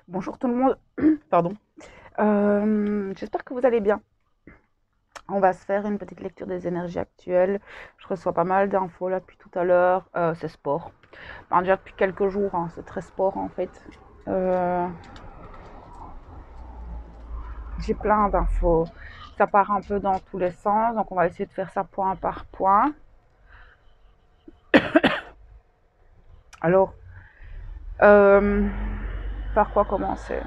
Bonjour tout le monde, pardon. J'espère que vous allez bien. On va se faire une petite lecture des énergies actuelles. Je reçois pas mal d'infos là depuis tout à l'heure. C'est sport. Enfin, déjà depuis quelques jours, hein, c'est très sport en fait. Euh, j'ai plein d'infos. Ça part un peu dans tous les sens, donc on va essayer de faire ça point par point. Alors, euh, par quoi commencer?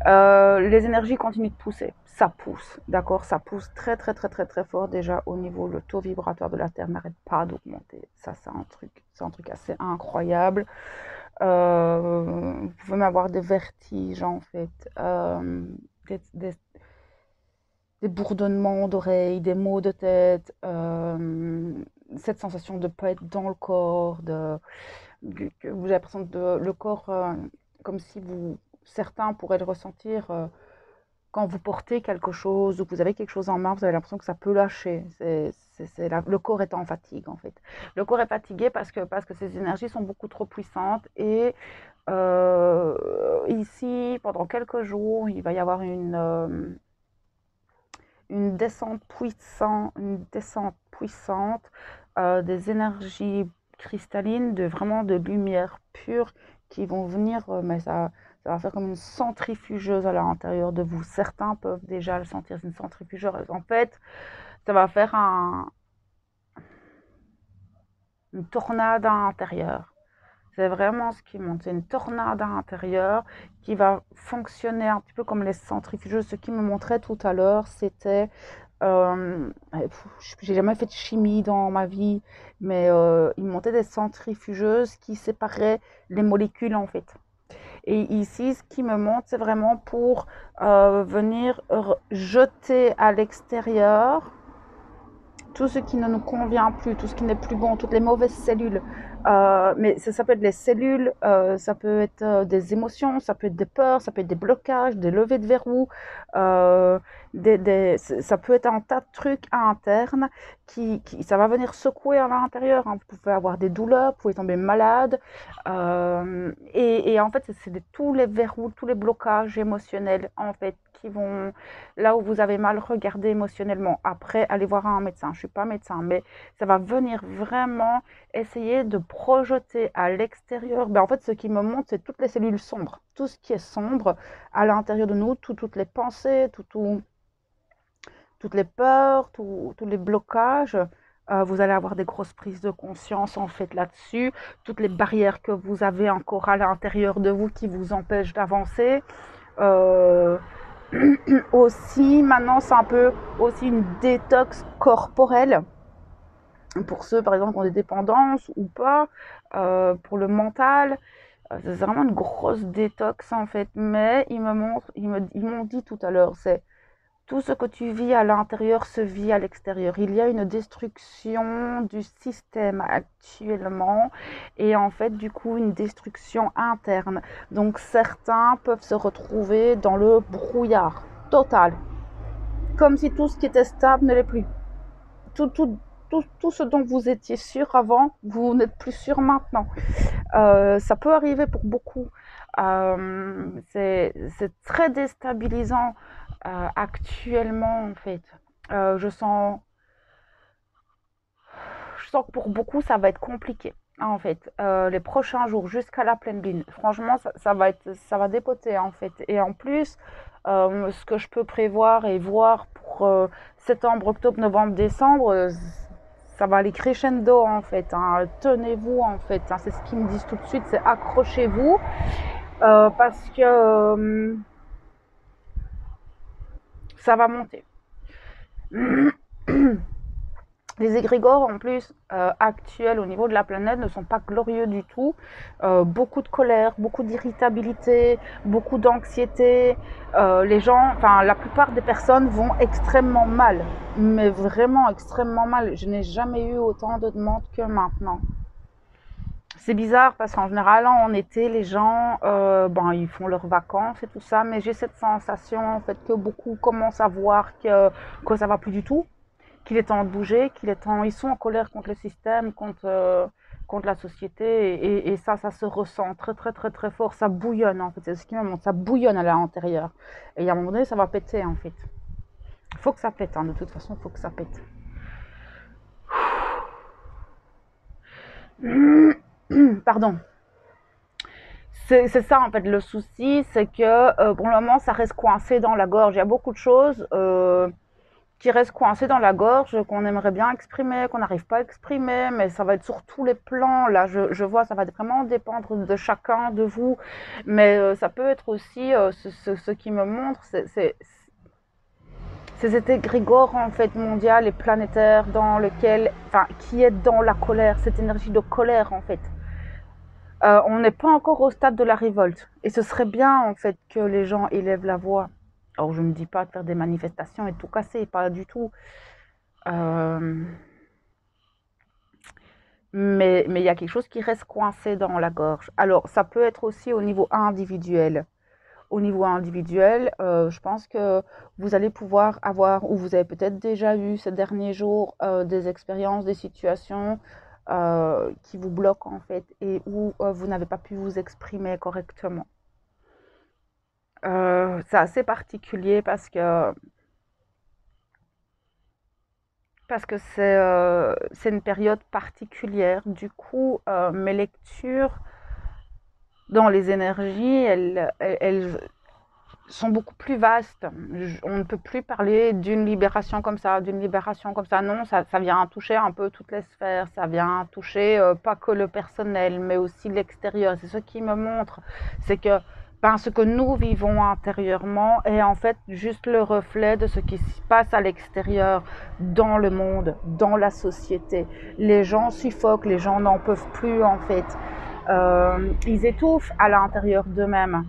Les énergies continuent de pousser. Ça pousse, d'accord? Ça pousse très, très, très, très, très fort déjà au niveau, le taux vibratoire de la Terre n'arrête pas d'augmenter. Ça, c'est un truc assez incroyable. Vous pouvez même avoir des vertiges, en fait, des, des, des bourdonnements d'oreilles, des maux de tête, cette sensation de ne pas être dans le corps, que vous avez l'impression de le corps, comme si certains pourraient le ressentir. Quand vous portez quelque chose ou que vous avez quelque chose en main, vous avez l'impression que ça peut lâcher. Le corps est en fatigue, en fait. Le corps est fatigué parce que ces énergies sont beaucoup trop puissantes. Et ici, pendant quelques jours, il va y avoir une descente puissante des énergies cristallines, vraiment de lumière pure qui vont venir, mais ça va faire comme une centrifugeuse à l'intérieur de vous. Certains peuvent déjà le sentir, une centrifugeuse. En fait, ça va faire une tornade à l'intérieur. C'est vraiment ce qui monte. C'est une tornade à l'intérieur qui va fonctionner un petit peu comme les centrifugeuses. Ce qui me montrait tout à l'heure, c'était j'ai jamais fait de chimie dans ma vie, mais ils montaient des centrifugeuses qui séparaient les molécules en fait. Et ici, ce qui me montre, c'est vraiment pour venir jeter à l'extérieur tout ce qui ne nous convient plus, tout ce qui n'est plus bon, toutes les mauvaises cellules. Mais ça peut être les cellules, ça peut être des émotions, ça peut être des peurs, ça peut être des blocages, des levées de verrou, euh, ça peut être un tas de trucs internes ça va venir secouer à l'intérieur. Hein. Vous pouvez avoir des douleurs, vous pouvez tomber malade. Et en fait, c'est tous les verrous, tous les blocages émotionnels, en fait, qui vont là où vous avez mal regardé émotionnellement. Après, allez voir un médecin. Je ne suis pas médecin, mais ça va venir vraiment essayer de projeter à l'extérieur. En fait, ce qui me montre, c'est toutes les cellules sombres. Tout ce qui est sombre à l'intérieur de nous, toutes les pensées, toutes les peurs, tous les blocages. Vous allez avoir des grosses prises de conscience en fait là-dessus. Toutes les barrières que vous avez encore à l'intérieur de vous qui vous empêchent d'avancer. Euh, aussi, maintenant, c'est un peu aussi une détox corporelle pour ceux, par exemple, qui ont des dépendances ou pas, pour le mental. C'est vraiment une grosse détox, en fait. Mais ils m'ont dit tout à l'heure, c'est tout ce que tu vis à l'intérieur se vit à l'extérieur. Il y a une destruction du système actuellement et en fait, du coup, une destruction interne. Donc, certains peuvent se retrouver dans le brouillard total, comme si tout ce qui était stable ne l'est plus. Tout, tout, tout ce dont vous étiez sûr avant, vous n'êtes plus sûr maintenant. Ça peut arriver pour beaucoup. C'est très déstabilisant actuellement, en fait. Je sens que pour beaucoup, ça va être compliqué. En fait, les prochains jours jusqu'à la pleine lune, franchement, ça va dépoter en fait. Et en plus, ce que je peux prévoir et voir pour septembre, octobre, novembre, décembre, ça va aller crescendo en fait. Hein. Tenez-vous en fait. Hein. C'est ce qu'ils me disent tout de suite, c'est accrochez-vous parce que ça va monter. Les égrégores, en plus, actuels au niveau de la planète ne sont pas glorieux du tout. Beaucoup de colère, beaucoup d'irritabilité, beaucoup d'anxiété. Les gens, enfin, la plupart des personnes vont extrêmement mal, mais vraiment extrêmement mal. Je n'ai jamais eu autant de demandes que maintenant. C'est bizarre parce qu'en général, en été, les gens, ils font leurs vacances et tout ça, mais j'ai cette sensation en fait que beaucoup commencent à voir que ça va plus du tout, qu'il est temps de bouger, ils sont en colère contre le système, contre contre la société et ça se ressent très très très très fort, ça bouillonne en fait, c'est ce qui me montre, ça bouillonne à l'intérieur et à un moment donné ça va péter en fait. Il faut que ça pète, hein, de toute façon il faut que ça pète. Pardon. C'est ça en fait le souci, c'est que pour le moment ça reste coincé dans la gorge. Il y a beaucoup de choses qui restent coincées dans la gorge, qu'on aimerait bien exprimer, qu'on n'arrive pas à exprimer, mais ça va être sur tous les plans. Là, je vois, ça va vraiment dépendre de chacun de vous, mais ça peut être aussi ce qui me montre, c'est cet égrégore en fait mondial et planétaire dans lequel, enfin, qui est dans la colère, cette énergie de colère en fait. On n'est pas encore au stade de la révolte. Et ce serait bien, en fait, que les gens élèvent la voix. Alors, je ne dis pas de faire des manifestations et tout casser, pas du tout. Euh, mais il y a quelque chose qui reste coincé dans la gorge. Alors, ça peut être aussi au niveau individuel. Au niveau individuel, je pense que vous allez pouvoir avoir, ou vous avez peut-être déjà eu ces derniers jours, des expériences, des situations qui vous bloquent en fait et où vous n'avez pas pu vous exprimer correctement. C'est assez particulier parce que c'est une période particulière. Du coup, mes lectures dans les énergies, elles sont beaucoup plus vastes. On ne peut plus parler d'une libération comme ça, d'une libération comme ça. Non, ça vient toucher un peu toutes les sphères. Ça vient toucher pas que le personnel, mais aussi l'extérieur. C'est ce qui me montre, c'est que ben, ce que nous vivons intérieurement est en fait juste le reflet de ce qui se passe à l'extérieur, dans le monde, dans la société. Les gens suffoquent, les gens n'en peuvent plus en fait. Ils étouffent à l'intérieur d'eux-mêmes.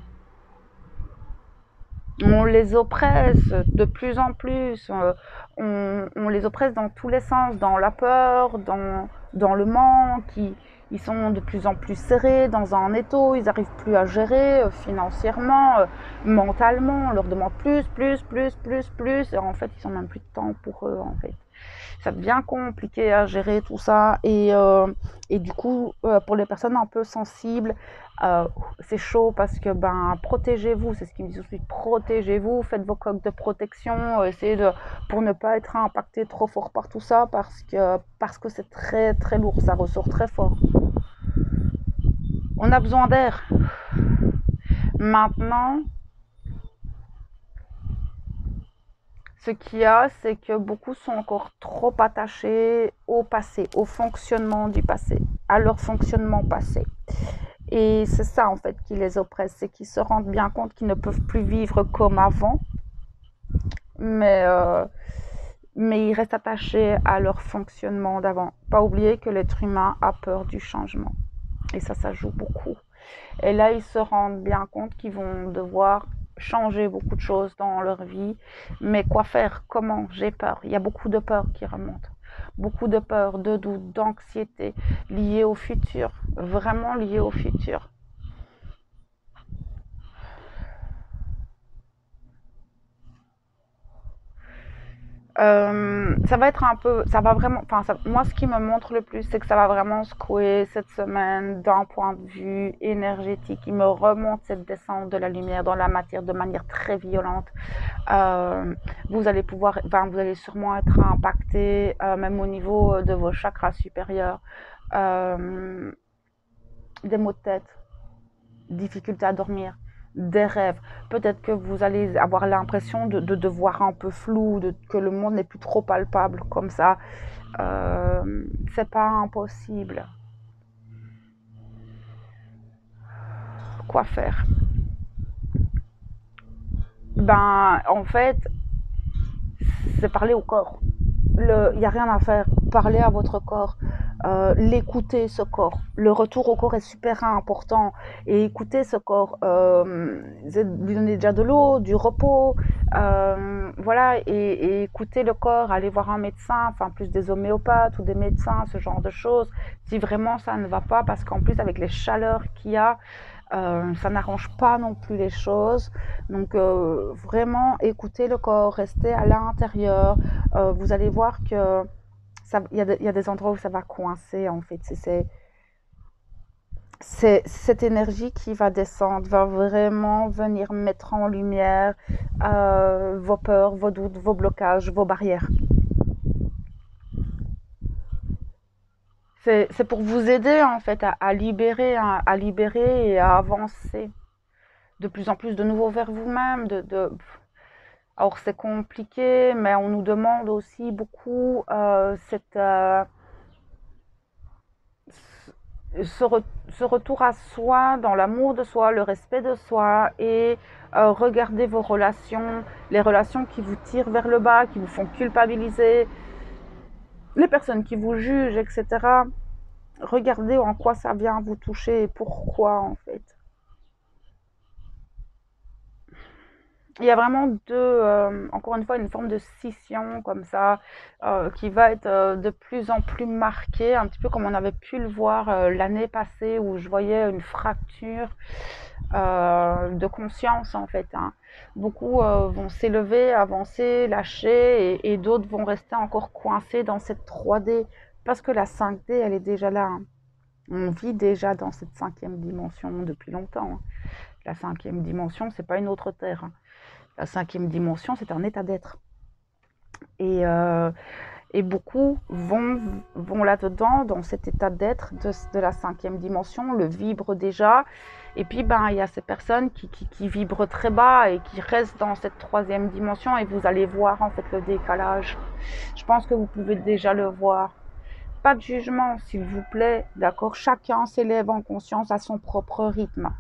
On les oppresse de plus en plus, on les oppresse dans tous les sens, dans la peur, dans le manque, ils sont de plus en plus serrés dans un étau, ils n'arrivent plus à gérer financièrement, mentalement, on leur demande plus, et en fait ils n'ont même plus de temps pour eux en fait. Ça devient compliqué à gérer tout ça et du coup pour les personnes un peu sensibles c'est chaud parce que ben protégez-vous, c'est ce qu'ils me disent aussi, protégez-vous, faites vos coques de protection, essayez de pour ne pas être impacté trop fort par tout ça parce que c'est très très lourd, ça ressort très fort. On a besoin d'air. Maintenant, ce qu'il y a, c'est que beaucoup sont encore trop attachés au passé, au fonctionnement du passé, à leur fonctionnement passé. Et c'est ça en fait qui les oppresse, c'est qu'ils se rendent bien compte qu'ils ne peuvent plus vivre comme avant, mais, euh, mais ils restent attachés à leur fonctionnement d'avant. Pas oublier que l'être humain a peur du changement. Et ça joue beaucoup. Et là, ils se rendent bien compte qu'ils vont devoir changer beaucoup de choses dans leur vie. Mais quoi faire? Comment? J'ai peur. Il y a beaucoup de peur qui remontent. Beaucoup de peur, de doute, d'anxiété liées au futur. Vraiment liées au futur. Ça va être un peu, ça va vraiment, enfin, moi, ce qui me montre le plus, c'est que ça va vraiment secouer cette semaine d'un point de vue énergétique. Il me remonte cette descente de la lumière dans la matière de manière très violente. Euh, vous allez sûrement être impacté, même au niveau de vos chakras supérieurs. Euh, des maux de tête, difficulté à dormir, des rêves. Peut-être que vous allez avoir l'impression de voir un peu flou, que le monde n'est plus trop palpable comme ça. C'est pas impossible. Quoi faire? Ben, en fait, c'est parler au corps. Il n'y a rien à faire. Parler à votre corps. L'écouter, ce corps. Le retour au corps est super important. Et écouter ce corps. Lui donner déjà de l'eau, du repos. Voilà. Et écouter le corps. Aller voir un médecin. Enfin, plus des homéopathes ou des médecins, ce genre de choses. Si vraiment ça ne va pas. Parce qu'en plus, avec les chaleurs qu'il y a, ça n'arrange pas non plus les choses. Donc vraiment écouter le corps, rester à l'intérieur. Vous allez voir que il y a des endroits où ça va coincer en fait. c'est cette énergie qui va descendre, va vraiment venir mettre en lumière vos peurs, vos doutes, vos blocages, vos barrières. C'est pour vous aider en fait à libérer et à avancer de plus en plus de nouveau vers vous-même. Alors c'est compliqué, mais on nous demande aussi beaucoup ce, ce retour à soi, dans l'amour de soi, le respect de soi et regardez vos relations, les relations qui vous tirent vers le bas, qui vous font culpabiliser, les personnes qui vous jugent, etc. Regardez en quoi ça vient vous toucher et pourquoi en fait. Il y a vraiment encore une fois, une forme de scission comme ça, qui va être de plus en plus marquée, un petit peu comme on avait pu le voir l'année passée où je voyais une fracture de conscience en fait. Hein. Beaucoup vont s'élever, avancer, lâcher et d'autres vont rester encore coincés dans cette 3D parce que la 5D elle est déjà là. Hein. On vit déjà dans cette 5e dimension depuis longtemps. Hein. La 5e dimension, c'est pas une autre terre. Hein. La 5e dimension, c'est un état d'être. Et, euh, et beaucoup vont là-dedans, dans cet état d'être de la 5e dimension, le vibrent déjà. Et puis, il y a ces personnes qui vibrent très bas et qui restent dans cette 3e dimension et vous allez voir en fait le décalage. Je pense que vous pouvez déjà le voir. Pas de jugement, s'il vous plaît, d'accord? Chacun s'élève en conscience à son propre rythme,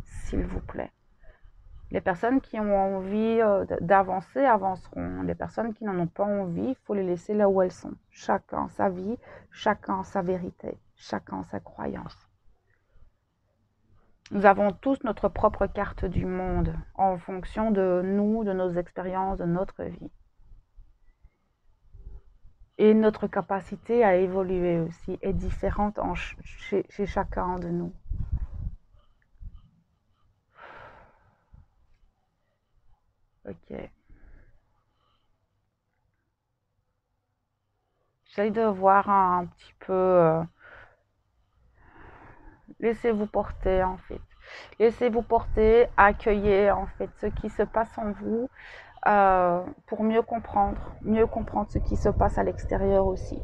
s'il vous plaît. Les personnes qui ont envie d'avancer avanceront. Les personnes qui n'en ont pas envie, il faut les laisser là où elles sont. Chacun sa vie, chacun sa vérité, chacun sa croyance. Nous avons tous notre propre carte du monde en fonction de nous, de nos expériences, de notre vie. Et notre capacité à évoluer aussi est différente chez chacun de nous. Ok. J'essaie de voir un petit peu. Laissez-vous porter en fait. Laissez-vous porter, accueillez en fait ce qui se passe en vous pour mieux comprendre ce qui se passe à l'extérieur aussi.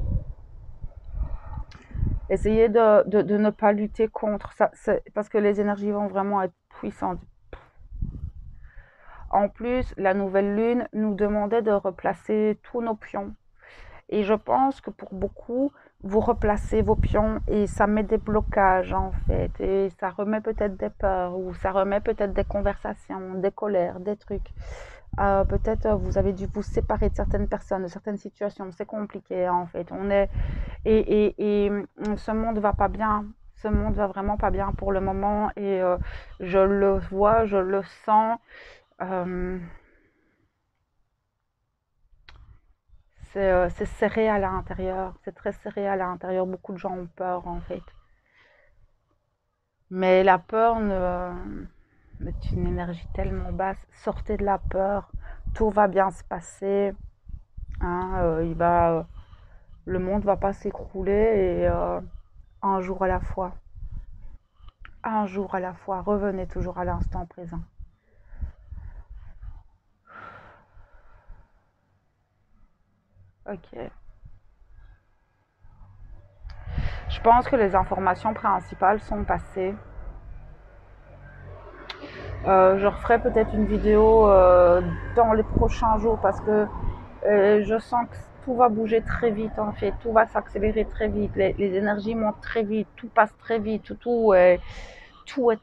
Essayez de ne pas lutter contre ça, parce que les énergies vont vraiment être puissantes. En plus, la nouvelle lune nous demandait de replacer tous nos pions. Et je pense que pour beaucoup, vous replacez vos pions et ça met des blocages en fait. Et ça remet peut-être des peurs ou ça remet peut-être des conversations, des colères, des trucs. Peut-être vous avez dû vous séparer de certaines personnes, de certaines situations. C'est compliqué en fait. Et ce monde va pas bien. Ce monde va vraiment pas bien pour le moment et je le vois, je le sens. Euh, c'est serré à l'intérieur, c'est très serré à l'intérieur. Beaucoup de gens ont peur en fait. Mais la peur est une énergie tellement basse. Sortez de la peur, tout va bien se passer. Hein, le monde va pas s'écrouler et un jour à la fois. Un jour à la fois. Revenez toujours à l'instant présent. Ok. Je pense que les informations principales sont passées. Je referai peut-être une vidéo dans les prochains jours parce que je sens que tout va bouger très vite en fait, tout va s'accélérer très vite, les énergies montent très vite, tout passe très vite, tout est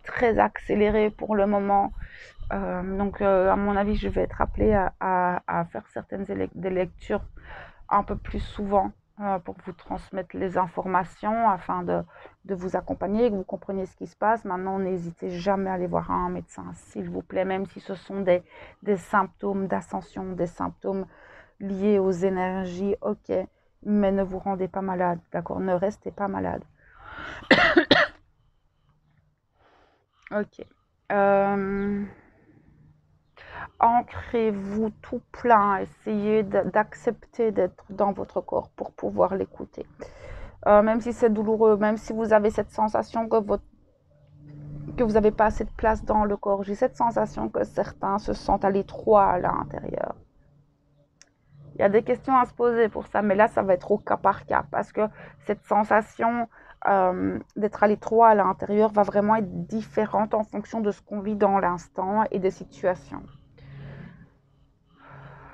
très accéléré pour le moment. Donc à mon avis, je vais être appelée à faire certaines des lectures un peu plus souvent pour vous transmettre les informations afin de vous accompagner, que vous compreniez ce qui se passe. Maintenant, n'hésitez jamais à aller voir un médecin, s'il vous plaît, même si ce sont des symptômes d'ascension, des symptômes liés aux énergies, ok, mais ne vous rendez pas malade, d'accord? Ne restez pas malade. Ok. Ancrez-vous tout plein, essayez d'accepter d'être dans votre corps pour pouvoir l'écouter. Même si c'est douloureux, même si vous avez cette sensation que que vous n'avez pas assez de place dans le corps. J'ai cette sensation que certains se sentent à l'étroit à l'intérieur. Il y a des questions à se poser pour ça, mais là, ça va être au cas par cas, parce que cette sensation d'être à l'étroit à l'intérieur va vraiment être différente en fonction de ce qu'on vit dans l'instant et des situations.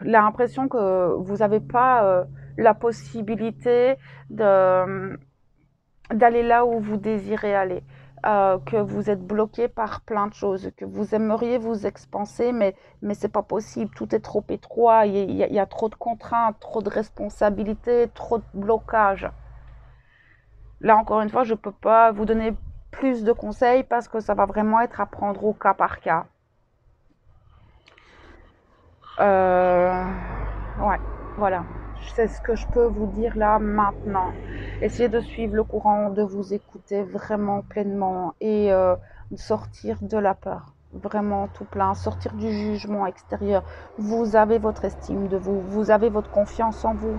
L'impression que vous n'avez pas la possibilité d'aller là où vous désirez aller, que vous êtes bloqué par plein de choses, que vous aimeriez vous expanser, mais c'est pas possible, tout est trop étroit, il y a trop de contraintes, trop de responsabilités, trop de blocages. Là, encore une fois, je peux pas vous donner plus de conseils parce que ça va vraiment être à prendre au cas par cas. Ouais, voilà. C'est ce que je peux vous dire là maintenant. Essayez de suivre le courant, de vous écouter vraiment pleinement et de sortir de la peur. Vraiment tout plein, sortir du jugement extérieur. Vous avez votre estime de vous, vous avez votre confiance en vous.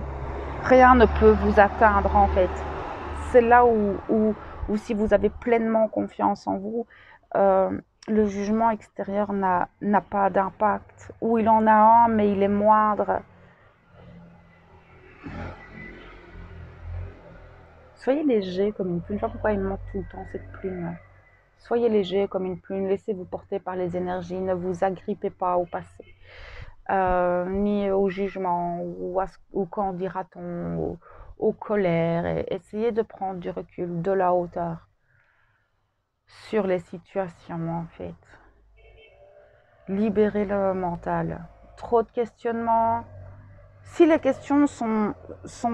Rien ne peut vous atteindre en fait. C'est là où si vous avez pleinement confiance en vous, le jugement extérieur n'a pas d'impact. Ou il en a un, mais il est moindre. Soyez léger comme une plume. Je ne sais pas pourquoi il me manque tout le temps cette plume. Soyez léger comme une plume. Laissez-vous porter par les énergies. Ne vous agrippez pas au passé. Ni au jugement ou qu'en dira-t-on, aux colères. Et essayez de prendre du recul, de la hauteur sur les situations en fait. Libérez le mental. Trop de questionnements. Si les questions sont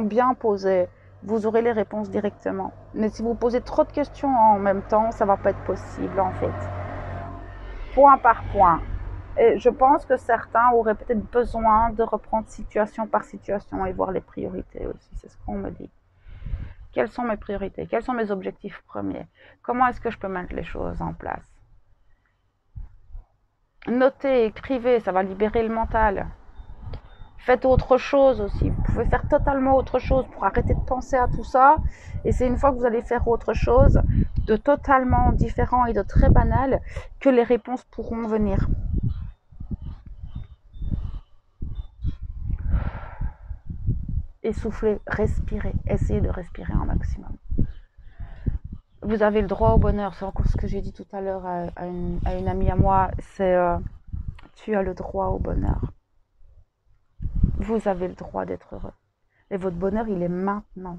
bien posées, vous aurez les réponses directement. Mais si vous posez trop de questions en même temps, ça ne va pas être possible en fait. Point par point. Et je pense que certains auraient peut-être besoin de reprendre situation par situation et voir les priorités aussi. C'est ce qu'on me dit. Quelles sont mes priorités? Quels sont mes objectifs premiers? Comment est-ce que je peux mettre les choses en place? Notez, écrivez, ça va libérer le mental. Faites autre chose aussi. Vous pouvez faire totalement autre chose pour arrêter de penser à tout ça. Et c'est une fois que vous allez faire autre chose de totalement différent et de très banal que les réponses pourront venir. Essoufflez, respirez. Essayez de respirer un maximum. Vous avez le droit au bonheur. C'est encore ce que j'ai dit tout à l'heure à une amie à moi. C'est tu as le droit au bonheur. Vous avez le droit d'être heureux. Et votre bonheur, il est maintenant.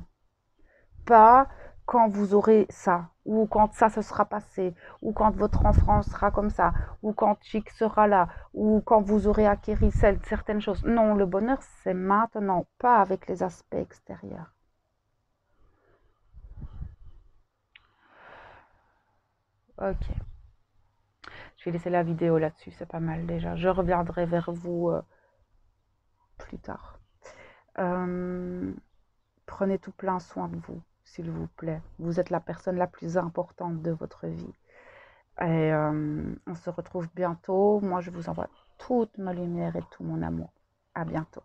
Pas quand vous aurez ça, ou quand ça se sera passé, ou quand votre enfant sera comme ça, ou quand Chic sera là, ou quand vous aurez acquis certaines choses. Non, le bonheur, c'est maintenant, pas avec les aspects extérieurs. Ok. Je vais laisser la vidéo là-dessus, c'est pas mal déjà. Je reviendrai vers vous plus tard. Prenez tout plein soin de vous, s'il vous plaît. Vous êtes la personne la plus importante de votre vie. Et on se retrouve bientôt. Moi, je vous envoie toute ma lumière et tout mon amour. À bientôt.